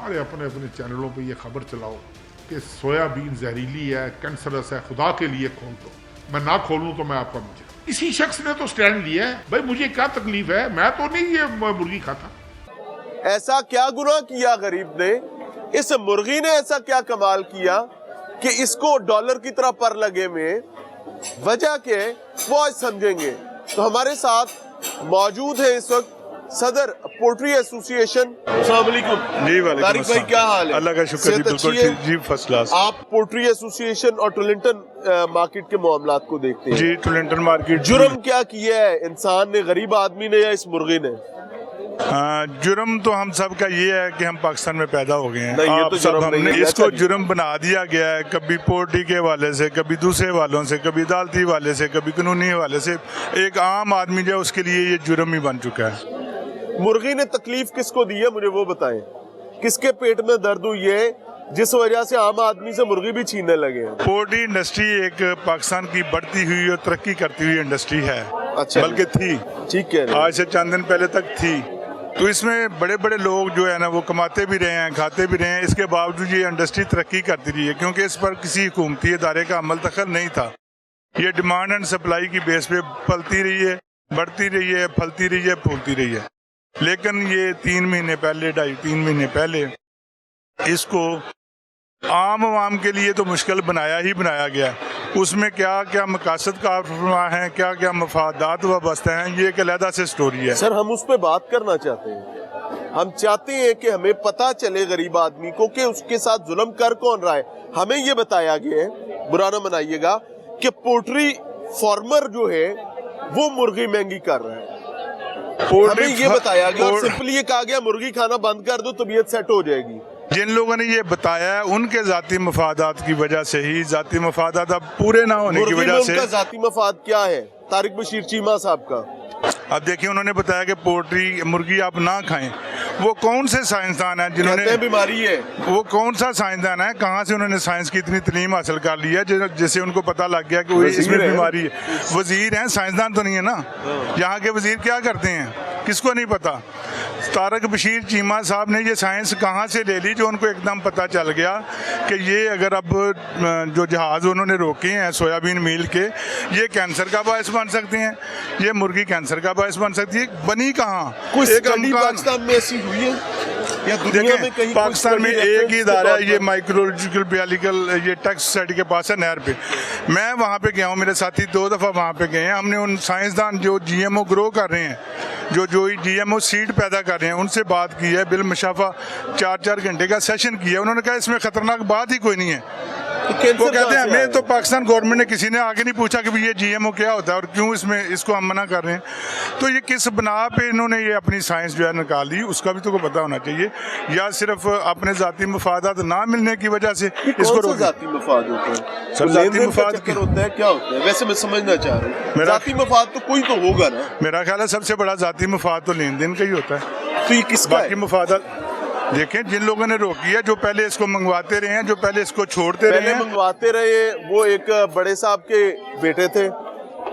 सारे अपने अपने चैनलों पे ये खबर चलाओ कि सोयाबीन जहरीली है, कैंसरस है, खुदा के लिए खोल दो। मैं ना खोलूं तो मैं आपका मुझे, इसी शख्स ने तो स्टैंड लिया है। भाई मुझे क्या तकलीफ है, मैं तो नहीं ये मुर्गी खाता। ऐसा क्या गुनाह किया गरीब ने, इस मुर्गी ने ऐसा क्या कमाल किया कि इसको डॉलर की तरह पर लगे में वजह के वो आज समझेंगे। तो हमारे साथ मौजूद है इस वक्त सदर पोल्ट्री एसोसिएशन। अस्सलाम वालेकुम। जी वालेकुम तारिक भाई, क्या हाल है? अल्लाह का शुक्र जी, बिल्कुल ठीक जी, फर्स्ट क्लास। आप पोल्ट्री एसोसिएशन और टोरंटन मार्केट के मामलात को देखते हैं जी। टोरंटन मार्केट जुर्म क्या किया है इंसान ने, गरीब आदमी ने या इस मुर्गी ने? जुर्म तो हम सब का ये है कि हम पाकिस्तान में पैदा हो गए हैं। नहीं, ये आप तो सब जुर्म नहीं हमने है। इसको अच्छा, जुर्म बना दिया गया है, कभी पोल्ट्री के हवाले से, कभी दूसरे वालों से, कभी अदालती हवाले से, कभी कानूनी हवाले से। एक आम आदमी जो उसके लिए ये जुर्म ही बन चुका है। मुर्गी ने तकलीफ किसको दी है, मुझे वो बताएं। किसके पेट में दर्द हुई है जिस वजह से आम आदमी से मुर्गी भी छीनने लगे हैं? पोल्ट्री इंडस्ट्री एक पाकिस्तान की बढ़ती हुई और तरक्की करती हुई इंडस्ट्री है। अच्छा, बल्कि थी, ठीक है, आज से चंद दिन पहले तक थी। तो इसमें बड़े बड़े लोग जो है ना वो कमाते भी रहे हैं, खाते भी रहे हैं। इसके बावजूद ये इंडस्ट्री तरक्की करती रही है क्योंकि इस पर किसी हुकूमती इदारे का अमल दखल नहीं था। ये डिमांड एंड सप्लाई की बेस पे पलती रही है, बढ़ती रही है, फलती रही है, फूलती रही है। लेकिन ये 3 महीने पहले, 2.5-3 महीने पहले इसको आम आवाम के लिए तो मुश्किल बनाया ही बनाया गया। उसमें क्या क्या मकासद का है, क्या क्या मफादात वाबस्ते हैं, ये एक अलहदा से स्टोरी है। सर हम उस पर बात करना चाहते हैं। हम चाहते हैं कि हमें पता चले गरीब आदमी को कि उसके साथ जुल्म कर कौन रहा है। हमें ये बताया गया है, बुरा ना मनाइएगा, कि पोल्ट्री फार्मर जो है वो मुर्गी महंगी कर रहा है। हमें ये बताया गया और सिंपली ये कहा गया मुर्गी खाना बंद कर दो, तबीयत सेट हो जाएगी। जिन लोगों ने ये बताया है उनके जाती मफादात की वजह से ही, जाती मफादात अब पूरे ना होने की वजह से। उनका जाती मफाद क्या है तारिक बशीर चीमा साहब का? अब देखिए, उन्होंने बताया कि पोल्ट्री मुर्गी आप ना खाएं। वो कौन से साइंसदान हैं जिन्होंने, बीमारी है, वो कौन सा साइंसदान है, कहाँ से उन्होंने साइंस की इतनी तालीम हासिल कर ली है जैसे उनको पता लग गया कि इसमें बीमारी है? वजीर हैं, साइंसदान तो नहीं है ना। यहाँ के वजीर क्या करते हैं किसको नहीं पता। तारिक बशीर चीमा साहब ने ये साइंस कहाँ से ले ली जो उनको एकदम पता चल गया कि ये अगर अब जो जहाज़ उन्होंने रोके हैं सोयाबीन मील के, ये कैंसर का बायस बन सकते हैं, ये मुर्गी कैंसर का बायस बन सकती है। बनी कहाँ? पाकिस्तान में ऐसी हुई है या दुनिया में कहीं? पाकिस्तान में एक ही इदारा है, ये माइक्रोलॉजिकल बायोलॉजिकल, ये टैक्स सोसाइटी के पास है, नहर पे। मैं वहाँ पे गया हूँ, मेरे साथी 2 दफ़ा वहाँ पे गए हैं। हमने उन साइंसदान जो GMO ग्रो कर रहे हैं, जो GMO सीड पैदा कर रहे हैं, उनसे बात की है। बिल मुशाफा 4-4 घंटे का सेशन किया। उन्होंने कहा इसमें खतरनाक बात ही कोई नहीं है। वो कहते हैं हमें तो पाकिस्तान गवर्नमेंट ने किसी ने आगे नहीं पूछा कि ये GMO क्या होता है और क्यों इसमें इसको हम मना कर रहे हैं। तो ये किस बना पे इन्होंने ये अपनी साइंस जो है निकाली, उसका भी तो पता होना चाहिए। या सिर्फ अपने जाती मफादात ना मिलने की वजह से इसको जाती मफाद होता है? सर जाती मफाद होता है, क्या होता है? वैसे मैं समझना चाह रहा हूँ, जाती मफाद तो कोई तो होगा ना। मेरा ख्याल है सबसे बड़ा जाती मफाद तो लेन देन का ही होता है। तो ये किसका बाकी मफादात देखें, जिन लोगों ने रोकी है, जो पहले इसको मंगवाते रहे हैं, जो पहले इसको छोड़ते रहे हैं, मंगवाते रहे, वो एक बड़े साहब के बेटे थे,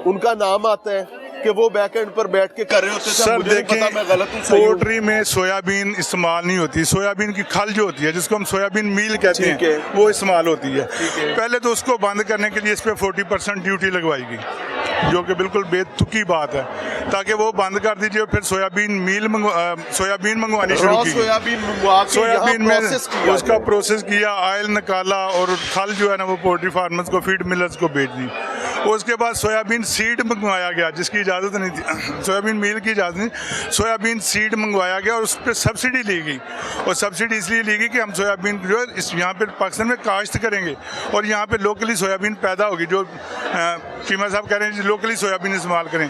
उनका नाम आता है कि वो बैक एंड पर बैठ के कर रहे होते थे। सर देखें, मैं गलत हूं, पोल्ट्री में सोयाबीन इस्तेमाल नहीं होती। सोयाबीन की खल जो होती है, जिसको हम सोयाबीन मील कहते हैं, वो इस्तेमाल होती है। पहले तो उसको बंद करने के लिए इस पे 40% ड्यूटी लगवाई गई, जो कि बिल्कुल बेतुकी बात है, ताकि वो बंद कर दीजिए। फिर सोयाबीन मंगवानी शुरू की। सोयाबीन में उसका प्रोसेस किया, ऑयल निकाला और खल जो है ना वो पोल्ट्री फार्मर्स को, फीड मिलर्स को बेच दी। उसके बाद सोयाबीन सीड मंगवाया गया, जिसकी इजाज़त नहीं थी, सोयाबीन मील की इजाज़त नहीं, सोयाबीन सीड मंगवाया गया और उस पर सब्सिडी ली गई। और सब्सिडी इसलिए ली गई कि हम सोयाबीन जो है इस यहाँ पे पाकिस्तान में काश्त करेंगे और यहाँ पे लोकली सोयाबीन पैदा होगी। जो चीमा साहब कह रहे हैं लोकली सोयाबीन इस्तेमाल करें।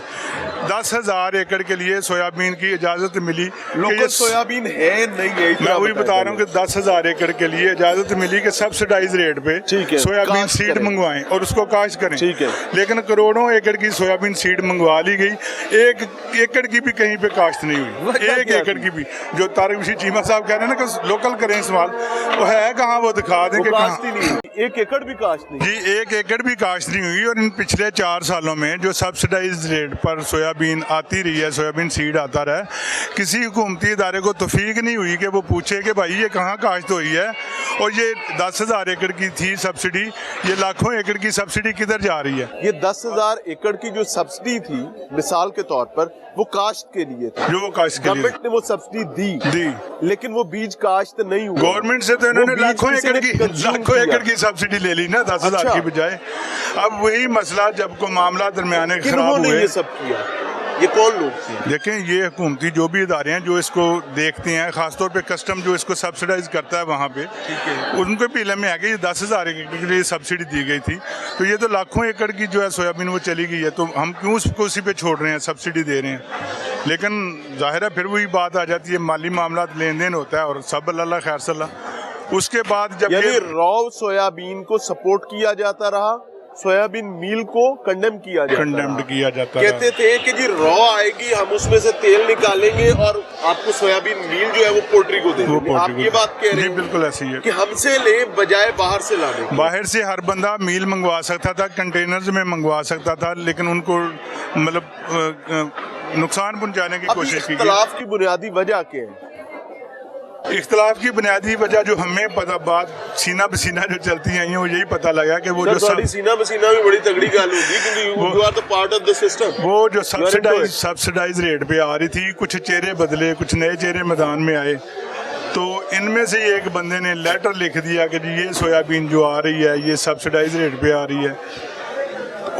10,000 एकड़ के लिए सोयाबीन की इजाज़त मिली। लोकल सोयाबीन है नहीं है, मैं वही बता रहा हूँ कि 10,000 एकड़ के लिए इजाज़त मिली कि सब्सिडाइज रेट पे सोयाबीन सीड मंगवाएं और उसको काश्त करें। ठीक है, लेकिन करोड़ों एकड़ की सोयाबीन सीड मंगवा ली गई, 1 एकड़ की भी कहीं पे काश्त नहीं हुई। 1 एकड़ की भी, जो तारिक बशीर चीमा साहब कह रहे हैं ना कि लोकल करें इस्तेमाल, वो है कहाँ, वो दिखा दें कि कहाँ। 1 एकड़ भी काश्त नहीं जी, 1 एकड़ भी काश्त नहीं हुई। और इन पिछले 4 सालों में जो सब्सिडाइज रेट पर सोयाबीन सोयाबीन आती रही है, सोयाबीन सीड आता रहा है, किसी हुकूमती इदारे को तौफीक नहीं हुई कि वो पूछे कि भाई ये कहाँ काश्त हुई है और ये 10,000 एकड़ की थी सब्सिडी, ये लाखों एकड़ की सब्सिडी किधर जा रही है। ये 10,000 एकड़ की जो सब्सिडी थी मिसाल के तौर पर वो काश्त के लिए थी, जो वो काश्त के लिए गवर्नमेंट ने वो सब्सिडी दी, लेकिन वो बीज काश्त नहीं हुआ। गवर्नमेंट से तो इन्होंने लाखों एकड़ की सब्सिडी ले ली ना 10,000 की बजाय। अब वही मसला जब को मामला दरमियाने खराब हुए, ये सब किया, ये कौन लोग थे? देखें ये हुकूमती जो भी इदारे हैं जो इसको देखते हैं, खासतौर पे कस्टम जो इसको सब्सिडाइज करता है वहाँ पे, उनको भी इल्म में है कि ये 10,000 एकड़ के लिए सब्सिडी दी गई थी, तो ये तो लाखों एकड़ की जो है सोयाबीन वो चली गई है, तो हम क्यों उसको उसी पे छोड़ रहे हैं, सब्सिडी दे रहे हैं। लेकिन जाहिर है फिर वही बात आ जाती है, माली मामला लेन देन होता है और सब अल्लाह खैर सल्लाह। उसके बाद जब यानी रॉ सोयाबीन को सपोर्ट किया जाता रहा, सोयाबीन मील को कंडेम किया जाता कहते थे कि जी रॉ आएगी, हम उसमें से तेल निकालेंगे और आपको सोयाबीन मील जो है वो पोल्ट्री को देंगे। आप ये बात कह रहे हैं? बिल्कुल ऐसी है कि हमसे ले बजाय बाहर से लाने। बाहर से हर बंदा मील मंगवा सकता था, कंटेनर्स में मंगवा सकता था, लेकिन उनको मतलब नुकसान पहुंचाने की कोशिश की। इख्तिलाफ की बुनियादी वजह क्या है? इख्तिलाफ की बुनियादी वजह जो हमें पता, बात सीना बसीना जो चलती आई है वो यही पता लगा कि वो जो सीना बसीना भी बड़ी तगड़ी गल होगी, क्योंकि you are the part of the system. वो जो सब्सिडाइज रेट पे आ रही थी, कुछ चेहरे बदले, कुछ नए चेहरे मैदान में आए, तो इनमें से एक बंदे ने लेटर लिख दिया कि जी ये सोयाबीन जो आ रही है ये सब्सिडाइज रेट पे आ रही है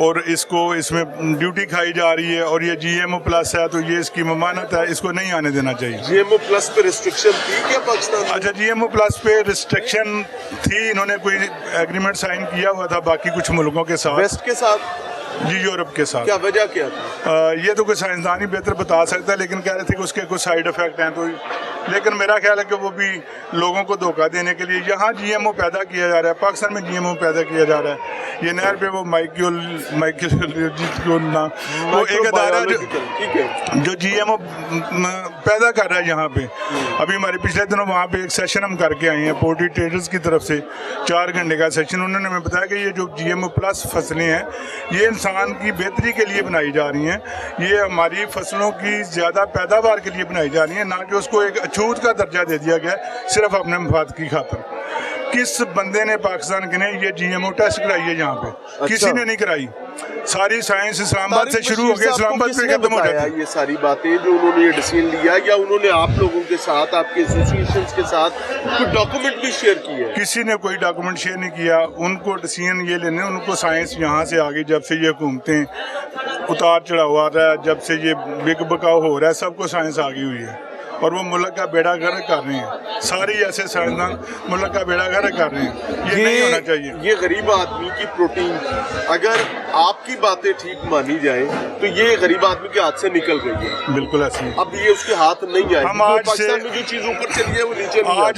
और इसको इसमें ड्यूटी खाई जा रही है और ये GMO प्लस है, तो ये इसकी ममानत है, इसको नहीं आने देना चाहिए। GMO प्लस पे रिस्ट्रिक्शन थी क्या पाकिस्तान में? अच्छा, GMO प्लस पे रिस्ट्रिक्शन थी, इन्होंने कोई एग्रीमेंट साइन किया हुआ था बाकी कुछ मुल्कों के साथ, वेस्ट के साथ जी, यूरोप के साथ। क्या वजह क्या था? ये तो कोई साइंसदान ही बेहतर बता सकता है, लेकिन कह रहे थे कि उसके कुछ साइड इफेक्ट हैं, तो लेकिन मेरा ख्याल है कि वो भी लोगों को धोखा देने के लिए यहाँ GMO पैदा किया जा रहा है, पाकिस्तान में GMO पैदा किया जा रहा है। ये नहर पे वो वो एक अदारा जो GMO पैदा कर रहा है यहाँ पे। अभी हमारे पिछले दिनों वहाँ पे एक सेशन हम करके आए हैं पोल्ट्री ट्रेडर्स की तरफ से, 4 घंटे का सेशन। उन्होंने हमें बताया कि ये जो GMO प्लस फसलें हैं ये इंसान की बेहतरी के लिए बनाई जा रही हैं, ये हमारी फसलों की ज़्यादा पैदावार के लिए बनाई जा रही हैं, ना कि उसको एक अछूत का दर्जा दे दिया गया सिर्फ अपने मफाद की खातिर। किस बंदे ने पाकिस्तान के ने ये GMO टेस्ट कराई है यहाँ पे? अच्छा। किसी ने नहीं कराई। सारी साइंस इस्लामाबाद से शुरू हो गई, इस्लामाबाद पे खत्म हो जाती है। ये सारी बातें जो उन्होंने ये डिसीजन लिया, या उन्होंने आप लोगों के साथ, आपके एसोसिएशंस के साथ कोई डॉक्यूमेंट भी शेयर किया है? किसी ने कोई डॉक्यूमेंट शेयर नहीं किया। उनको डिसीजन ये लेने, उनको साइंस यहाँ से आ गई जब से ये हुकूमतें उतार चढ़ाव आ रहा है, जब से ये बिक बकाव हो रहा है, सबको साइंस आ गई हुई है और वो मुल्क का बेड़ा गर्क कर रहे हैं। सारी ऐसे साइंसदान मुल्क का बेड़ा गर्क कर रहे हैं, ये नहीं होना चाहिए। ये गरीब आदमी की प्रोटीन, अगर आपकी बातें ठीक मानी जाए तो ये गरीब आदमी के हाथ से निकल गई है। बिल्कुल ऐसी। अब ये उसके हाथ नहीं आए। हम आज पाकिस्तान में जो चीज ऊपर चली है वो नीचे नहीं। आज